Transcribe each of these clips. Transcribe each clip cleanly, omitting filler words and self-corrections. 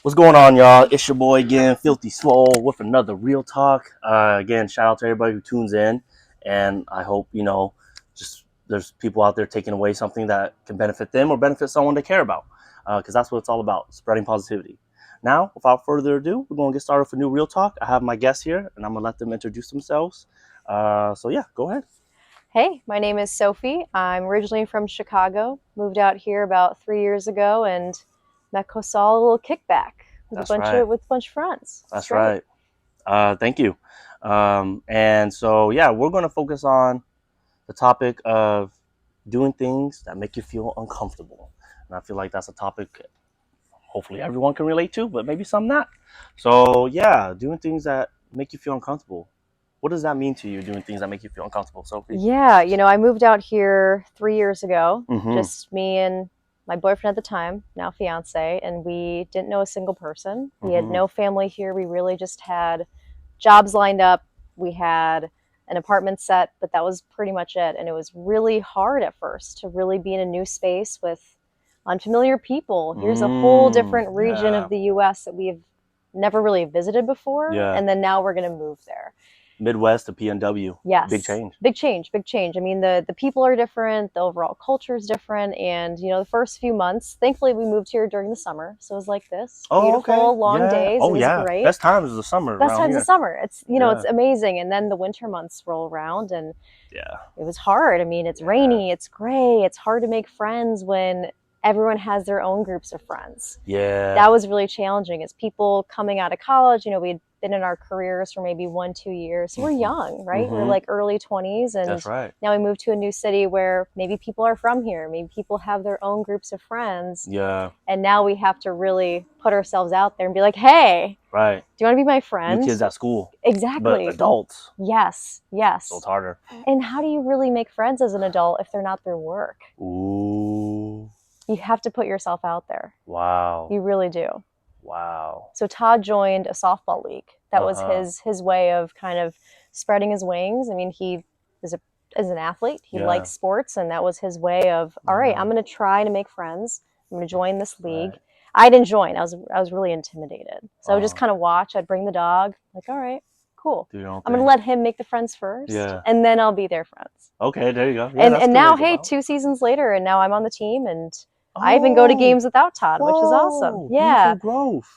What's going on, y'all? It's your boy again, Filthy Swole, with another Real Talk. Again, shout out to everybody who tunes in, and I hope just there's people out there taking away something that can benefit them or benefit someone they care about, because that's what it's all about: spreading positivity. Now, without further ado, we're going to get started with a new Real Talk. I have my guests here, and I'm gonna let them introduce themselves. So yeah, go ahead. Hey, my name is Sophie. I'm originally from Chicago, moved out here about 3 years ago, and met Kosal a little kickback with That's right. a bunch of friends. It's That's great. right. Thank you. And so yeah, we're going to focus on the topic of doing things that make you feel uncomfortable. And I feel like that's a topic hopefully everyone can relate to, but maybe some not. So, yeah, doing things that make you feel uncomfortable. What does that mean to you, doing things that make you feel uncomfortable, Sophie? Yeah, I moved out here 3 years ago, Mm-hmm. just me and my boyfriend at the time, now fiance, and we didn't know a single person. We had Mm-hmm. no family here. We really just had jobs lined up. We had an apartment set, but that was pretty much it. And it was really hard at first to really be in a new space with unfamiliar people. Here's a whole different region Yeah. of the US that we've never really visited before. Yeah. And then now we're going to move there. Midwest to PNW. Yes. Big change. Big change, big change. I mean, the people are different, the overall culture is different. And, the first few months, thankfully, we moved here during the summer. So it was like this Oh, beautiful, okay. long Yeah. days. Oh, It was yeah. great. Best times is the summer Best around times here. of summer. It's, Yeah. it's amazing. And then the winter months roll around and Yeah. it was hard. I mean, it's rainy, it's gray, it's hard to make friends when everyone has their own groups of friends. Yeah. That was really challenging. As people coming out of college, we'd been in our careers for maybe 1-2 years. So we're young, right? We're like early 20s. And That's right. now we move to a new city where maybe people are from here. Maybe people have their own groups of friends. Yeah. And now we have to really put ourselves out there and be like, hey, Right. do you want to be my friend? New kids at school. Exactly. But adults. Yes. So it's harder. And how do you really make friends as an adult if they're not through work? Ooh. You have to put yourself out there. Wow. You really do. Wow. So Todd joined a softball league. That was his way of kind of spreading his wings. I mean, he is an athlete. He likes sports, and that was his way of, all right, I'm going to try to make friends. I'm going to join this league. Right. I didn't join. I was really intimidated. So I would just kind of watch. I'd bring the dog. Like, all right, cool. I'm going to let him make the friends first, and then I'll be their friends. Okay, there you go. Yeah, and now, hey, 2 seasons later, and now I'm on the team, and I even go to games without Todd, which is awesome. Yeah.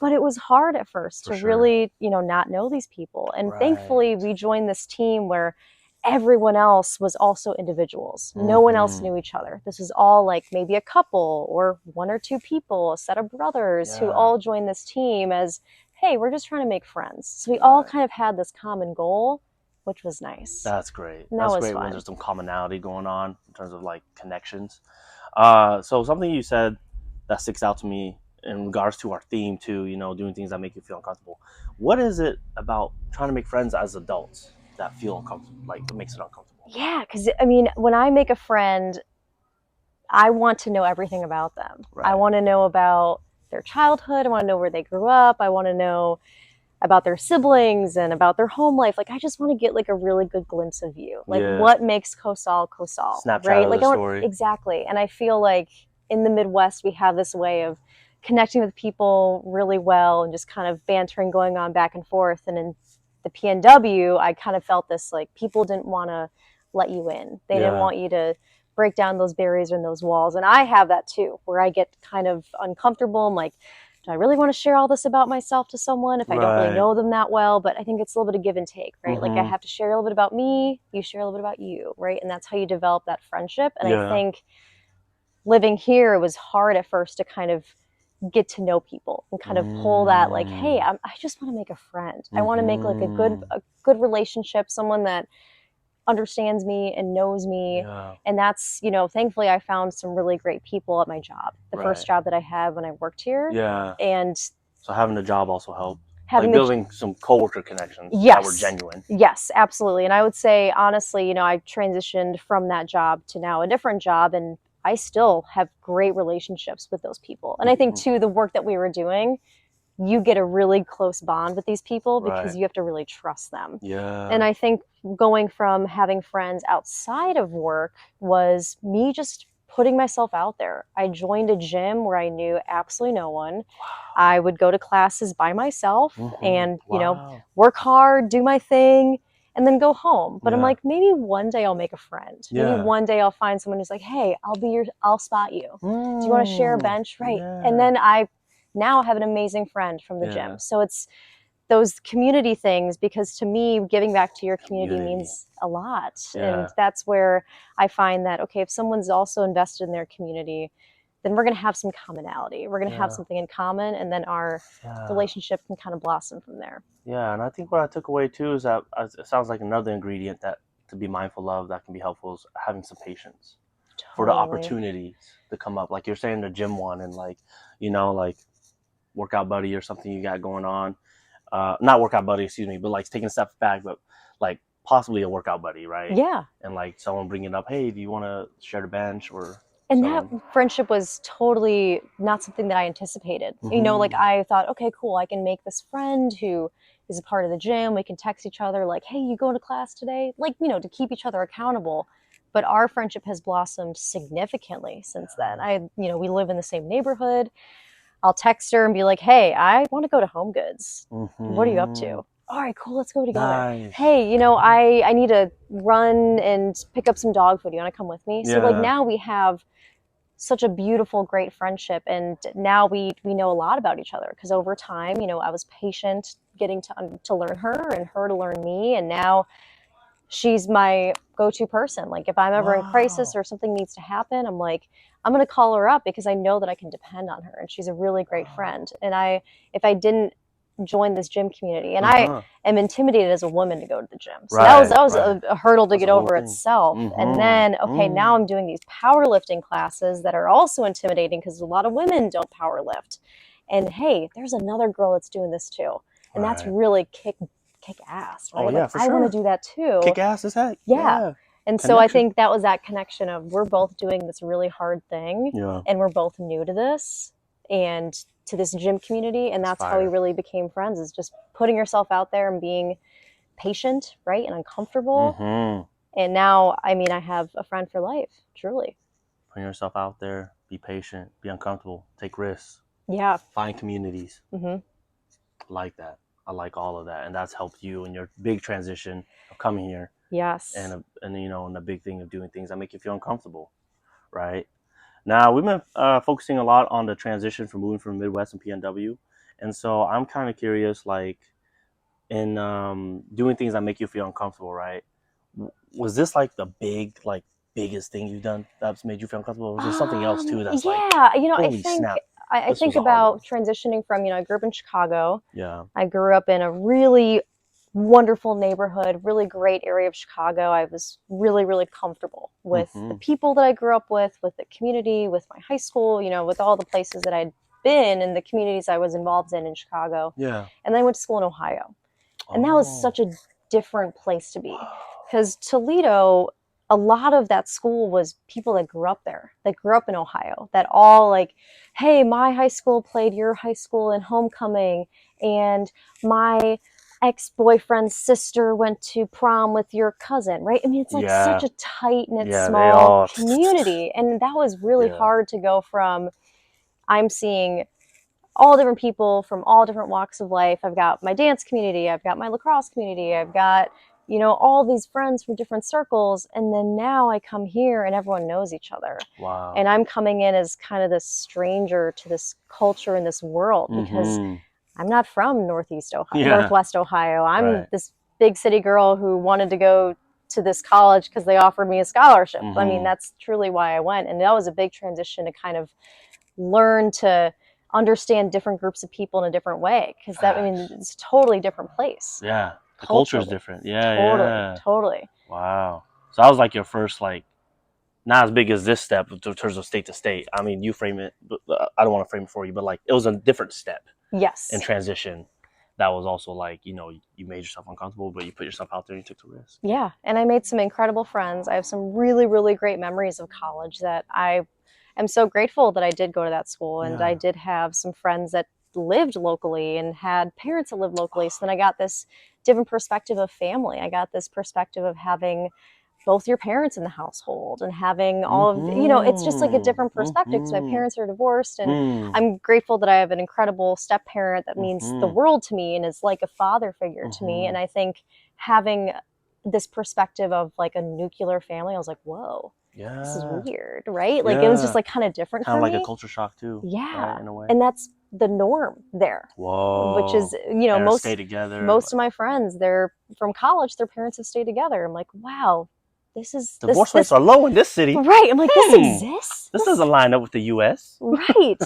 But it was hard at first to really, not know these people. And thankfully, we joined this team where everyone else was also individuals. No one else knew each other. This is all like maybe a couple or 1 or 2 people, a set of brothers who all joined this team as, hey, we're just trying to make friends. So we all kind of had this common goal, which was nice. That's great. And That's was great fun. when there's some commonality going on in terms of like connections. So something you said that sticks out to me in regards to our theme too, doing things that make you feel uncomfortable. What is it about trying to make friends as adults that feel uncomfortable, like it makes it uncomfortable? Yeah, because I mean, when I make a friend, I want to know everything about them. Right. I want to know about their childhood. I want to know where they grew up. I want to know about their siblings and about their home life. Like, I just want to get like a really good glimpse of you. Like, what makes Kosal Kosal? Snapchat right? Of like, the story. Exactly. And I feel like in the Midwest, we have this way of connecting with people really well and just kind of bantering going on back and forth. And in the PNW, I kind of felt this, like, people didn't want to let you in. They didn't want you to break down those barriers and those walls. And I have that too, where I get kind of uncomfortable. I'm like, do I really want to share all this about myself to someone if I don't really know them that well? But I think it's a little bit of give and take, right? Like, I have to share a little bit about me, you share a little bit about you, right? And that's how you develop that friendship. And I think living here, it was hard at first to kind of get to know people and kind of pull that, like, hey, I just want to make a friend. I want to make like a good relationship, someone that understands me and knows me. And that's, thankfully I found some really great people at my job, the first job that I had when I worked here. And so having a job also helped, like building some coworker connections that were genuine. Yes, absolutely. And I would say, honestly, I transitioned from that job to now a different job, and I still have great relationships with those people. And I think too, the work that we were doing, you get a really close bond with these people because you have to really trust them. And I think going from having friends outside of work was me just putting myself out there. I joined a gym where I knew absolutely no one. I would go to classes by myself and, you know, work hard, do my thing, and then go home. But I'm like, maybe one day I'll make a friend. Maybe one day I'll find someone who's like, hey, I'll spot you. Do you want to share a bench? Right. And then I now have an amazing friend from the gym. So it's those community things, because to me, giving back to your community means a lot. And that's where I find that, okay, if someone's also invested in their community, then we're going to have some commonality. We're going to have something in common, and then our relationship can kind of blossom from there. Yeah, and I think what I took away too is that it sounds like another ingredient that to be mindful of that can be helpful is having some patience for the opportunities to come up. Like you're saying, the gym one, and like, you know, like workout buddy or something you got going on. Not workout buddy, excuse me, but like taking a step back, but like possibly a workout buddy, right? Yeah. And like someone bringing up, hey, do you want to share the bench or? And that friendship was totally not something that I anticipated. You know, like I thought, okay, cool, I can make this friend who is a part of the gym. We can text each other like, hey, you going to class today? Like, you know, to keep each other accountable. But our friendship has blossomed significantly since then. You know, we live in the same neighborhood. I'll text her and be like, hey, I want to go to Home Goods. What are you up to? All right, cool, let's go together. Nice. Hey, you know, I need to run and pick up some dog food. You want to come with me? So like now we have such a beautiful, great friendship. And now we know a lot about each other, because over time, you know, I was patient getting to learn her and her to learn me. And now she's my go-to person. Like if I'm ever in crisis or something needs to happen, I'm like, I'm going to call her up because I know that I can depend on her. And she's a really great friend. And if I didn't join this gym community, and I am intimidated as a woman to go to the gym. So that was a hurdle to get over itself. And then, okay, now I'm doing these powerlifting classes that are also intimidating because a lot of women don't power lift. And hey, there's another girl that's doing this too. And that's really kick ass, right? Oh, yeah, like, for sure. I want to do that too. Kick ass as heck. Yeah. And so I think that was that connection of we're both doing this really hard thing and we're both new to this and to this gym community. And that's how we really became friends, is just putting yourself out there and being patient, right? And uncomfortable. And now, I mean, I have a friend for life, truly. Putting yourself out there, be patient, be uncomfortable, take risks. Yeah. Find communities. Like that. I like all of that, and that's helped you in your big transition of coming here. Yes. And you know, and the big thing of doing things that make you feel uncomfortable, right? Now we've been focusing a lot on the transition from moving from Midwest and PNW, and so I'm kind of curious, like in doing things that make you feel uncomfortable, right? Was this like the biggest thing you've done that's made you feel uncomfortable, or was there something else too that's like, you know, holy snap? I think about transitioning from, you know, I grew up in Chicago. Yeah. I grew up in a really wonderful neighborhood, really great area of Chicago. I was really, really comfortable with the people that I grew up with the community, with my high school, you know, with all the places that I'd been and the communities I was involved in Chicago. Yeah. And then I went to school in Ohio. And that was such a different place to be, because Toledo, a lot of that school was people that grew up there, that grew up in Ohio, that all like, hey, my high school played your high school in homecoming, and my ex-boyfriend's sister went to prom with your cousin, right? I mean, it's like such a tight-knit, small community. And that was really hard to go from, I'm seeing all different people from all different walks of life. I've got my dance community, I've got my lacrosse community, I've got, you know, all these friends from different circles. And then now I come here and everyone knows each other. Wow. And I'm coming in as kind of this stranger to this culture and this world, because I'm not from Northwest Ohio. I'm this big city girl who wanted to go to this college because they offered me a scholarship. I mean, that's truly why I went. And that was a big transition to kind of learn to understand different groups of people in a different way, because that, I mean, it's a totally different place. Yeah, the culture is different. Totally. Wow. So that was like your first, like, not as big as this step in terms of state to state. I mean, you frame it, but I don't want to frame it for you, but like it was a different step. Yes. In transition. That was also like, you know, you made yourself uncomfortable, but you put yourself out there and you took the risk. Yeah, and I made some incredible friends. I have some really, really great memories of college that I am so grateful that I did go to that school. And I did have some friends that lived locally and had parents that lived locally. So then I got this different perspective of family. I got this perspective of having both your parents in the household and having all of, it's just like a different perspective because my parents are divorced, and I'm grateful that I have an incredible step parent that means the world to me and is like a father figure to me. And I think having this perspective of like a nuclear family, I was like, whoa, this is weird, right? Like it was just like kind of different kind for of me. like a culture shock too. Yeah, right, in a way. And that's the norm there. Whoa. Which is, parents stay together. Most of my friends, they're from college, their parents have stayed together. I'm like, wow, divorce rates are low in this city. Right. I'm like, this exists? This doesn't line up with the US. Right.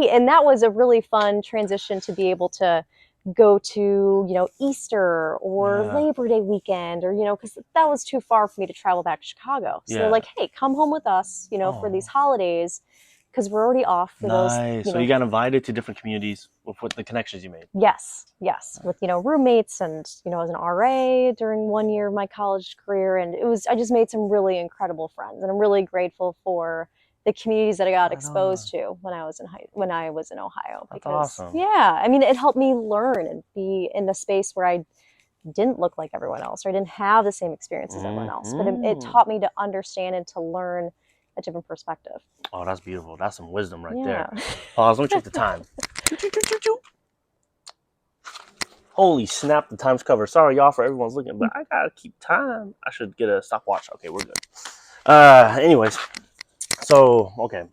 And that was a really fun transition to be able to go to, Easter or Labor Day weekend, or, because that was too far for me to travel back to Chicago. So they're like, hey, come home with us, for these holidays, because we're already off for those. So you got invited to different communities with the connections you made. Yes. With, roommates, and, as an RA during 1 year of my college career. And I just made some really incredible friends, and I'm really grateful for the communities that I got exposed to when I was in Ohio. That's awesome. Yeah. I mean, it helped me learn and be in a space where I didn't look like everyone else, or I didn't have the same experience as everyone else. But it taught me to understand and to learn a different perspective. Oh, that's beautiful. That's some wisdom right there. Pause. Let me check the time. Holy snap, the time's covered. Sorry, y'all, for everyone's looking, but I gotta keep time. I should get a stopwatch. Okay, we're good. Anyways, so, okay.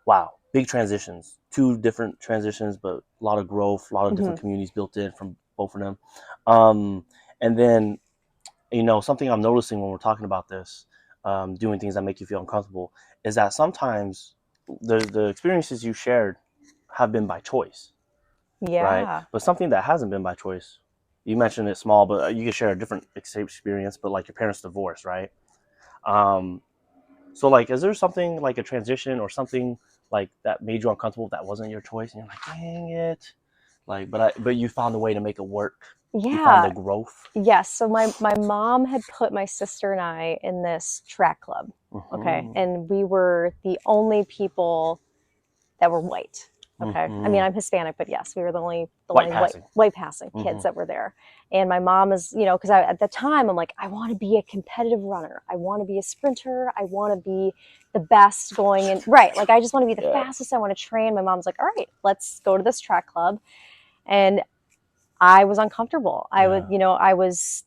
Wow, big transitions. 2 different transitions, but a lot of growth, a lot of different communities built in from both of them. And then, something I'm noticing when we're talking about this, doing things that make you feel uncomfortable, is that sometimes the experiences you shared have been by choice. Yeah. Right? But something that hasn't been by choice, you mentioned it small, but you can share a different experience, but like your parents' divorce, right? So like, is there something like a transition or something like that made you uncomfortable that wasn't your choice, and you're like, dang it, like, but you found a way to make it work. Yeah. You found the growth. Yes. So my mom had put my sister and I in this track club. Okay. And we were the only people that were white. Okay. I mean, I'm Hispanic, but yes, we were the only white passing kids that were there. And my mom is, because at the time I'm like, I want to be a competitive runner. I want to be a sprinter. I want to be the best going in. Right. Like, I just want to be the fastest. I want to train. My mom's like, all right, let's go to this track club. And I was uncomfortable. I was,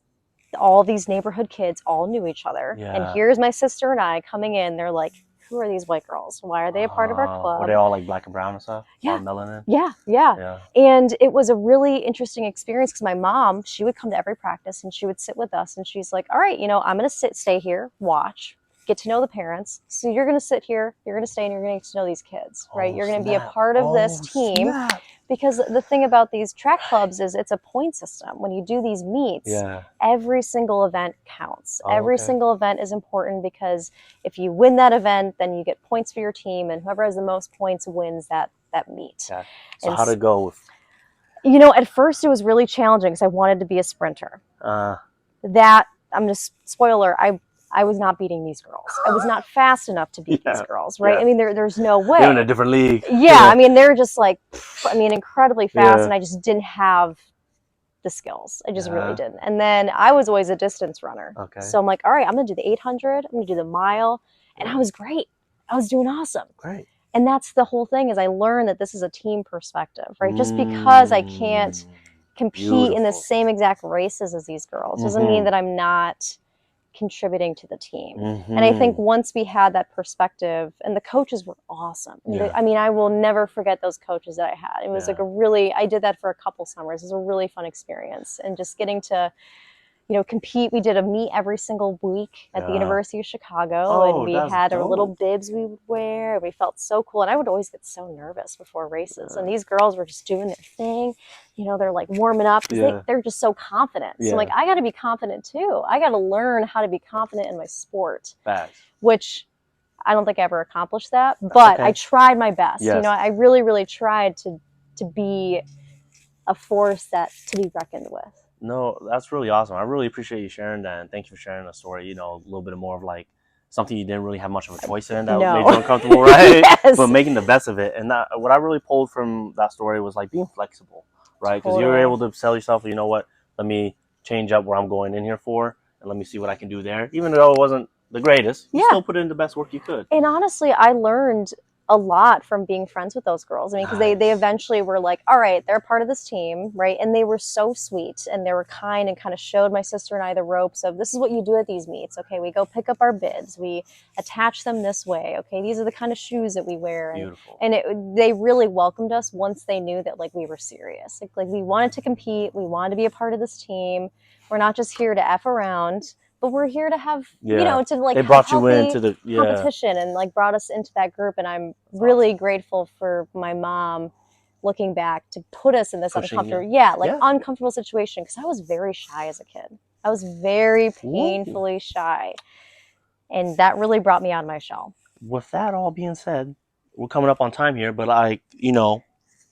all these neighborhood kids all knew each other. And here's my sister and I coming in. They're like, who are these white girls? Why are they a part of our club? Were they all like black and brown and stuff? Yeah. All melanin? Yeah. And it was a really interesting experience because my mom, she would come to every practice and she would sit with us, and she's like, all right, I'm going to stay here, watch, get to know the parents. So you're going to sit here, you're going to stay, and you're going to get to know these kids, right? You're going to be a part of this team. Because the thing about these track clubs is it's a point system. When you do these meets, every single event counts. Every single event is important, because if you win that event, then you get points for your team, and whoever has the most points wins that meet. So how'd it go? At first it was really challenging because I wanted to be a sprinter. That, I'm just, spoiler, I was not beating these girls. I was not fast enough to beat these girls, right? I mean, there's no way. They're in a different league. I mean, they're just like, incredibly fast, and I just didn't have the skills. I just really didn't. And then I was always a distance runner. So I'm like, all right, I'm going to do the 800. I'm going to do the mile. And I was great. I was doing awesome. Great. And that's the whole thing, is I learned that this is a team perspective, right? Just because I can't compete in the same exact races as these girls doesn't mean that I'm not contributing to the team. And I think once we had that perspective, and the coaches were awesome. I mean, I will never forget those coaches that I had. It was like I did that for a couple summers. It was a really fun experience. And just getting to, compete. We did a meet every single week at the University of Chicago, and we had our little bibs we would wear, and we felt so cool. And I would always get so nervous before races, and these girls were just doing their thing. They're like warming up because they're just so confident. So like, I got to be confident too. I got to learn how to be confident in my sport, which I don't think I ever accomplished that, but I tried my best. I really, really tried to be a force to be reckoned with. No, that's really awesome. I really appreciate you sharing that, and thank you for sharing the story. A little bit more of like something you didn't really have much of a choice in that made you uncomfortable, right? But making the best of it. And what I really pulled from that story was like being flexible, right? Because you were able to tell yourself, you know what, let me change up where I'm going in here for, and let me see what I can do there. Even though it wasn't the greatest, you still put in the best work you could. And honestly, I learned a lot from being friends with those girls. I mean, because they eventually were like, all right, they're part of this team, right? And they were so sweet and they were kind and kind of showed my sister and I the ropes of this is what you do at these meets. Okay, we go pick up our bids, we attach them this way. Okay, these are the kind of shoes that we wear. Beautiful. And they really welcomed us once they knew that like we were serious. Like we wanted to compete, we wanted to be a part of this team. We're not just here to F around, but we're here to have, you know, to like they brought have you into the competition and like brought us into that group. And I'm really grateful for my mom looking back to put us in this uncomfortable, uncomfortable situation. Cause I was very shy as a kid. I was very painfully shy. And that really brought me out of my shell. With that all being said, we're coming up on time here, but like, you know,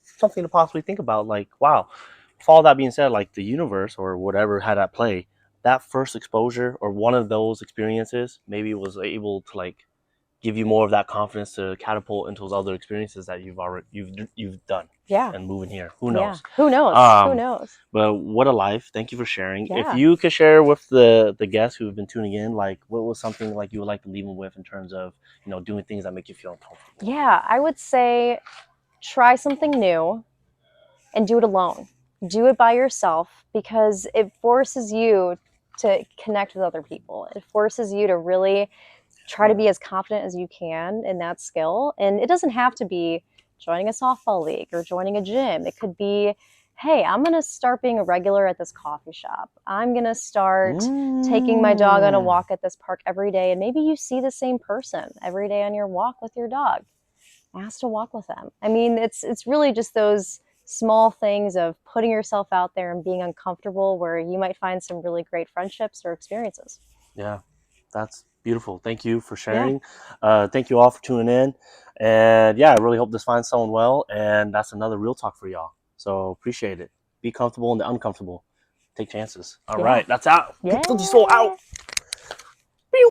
something to possibly think about, like, wow, with all that being said, like the universe or whatever had at play, that first exposure or one of those experiences maybe was able to like give you more of that confidence to catapult into those other experiences that you've done. Yeah. And moving here. Who knows? Who knows? Who knows? But what a life. Thank you for sharing. If you could share with the guests who have been tuning in, like what was something like you would like to leave them with in terms of, you know, doing things that make you feel uncomfortable? Yeah, I would say try something new and do it alone. Do it by yourself because it forces you to connect with other people. It forces you to really try to be as confident as you can in that skill. And it doesn't have to be joining a softball league or joining a gym. It could be, hey, I'm going to start being a regular at this coffee shop. I'm going to start taking my dog on a walk at this park every day. And maybe you see the same person every day on your walk with your dog. Ask to walk with them. I mean, it's really just those small things of putting yourself out there and being uncomfortable where you might find some really great friendships or experiences. Yeah, that's beautiful. Thank you for sharing. Thank you all for tuning in. And yeah, I really hope this finds someone well. And that's another Real Talk for y'all. So appreciate it. Be comfortable in the uncomfortable. Take chances. All right, that's out. Filthy Soul out.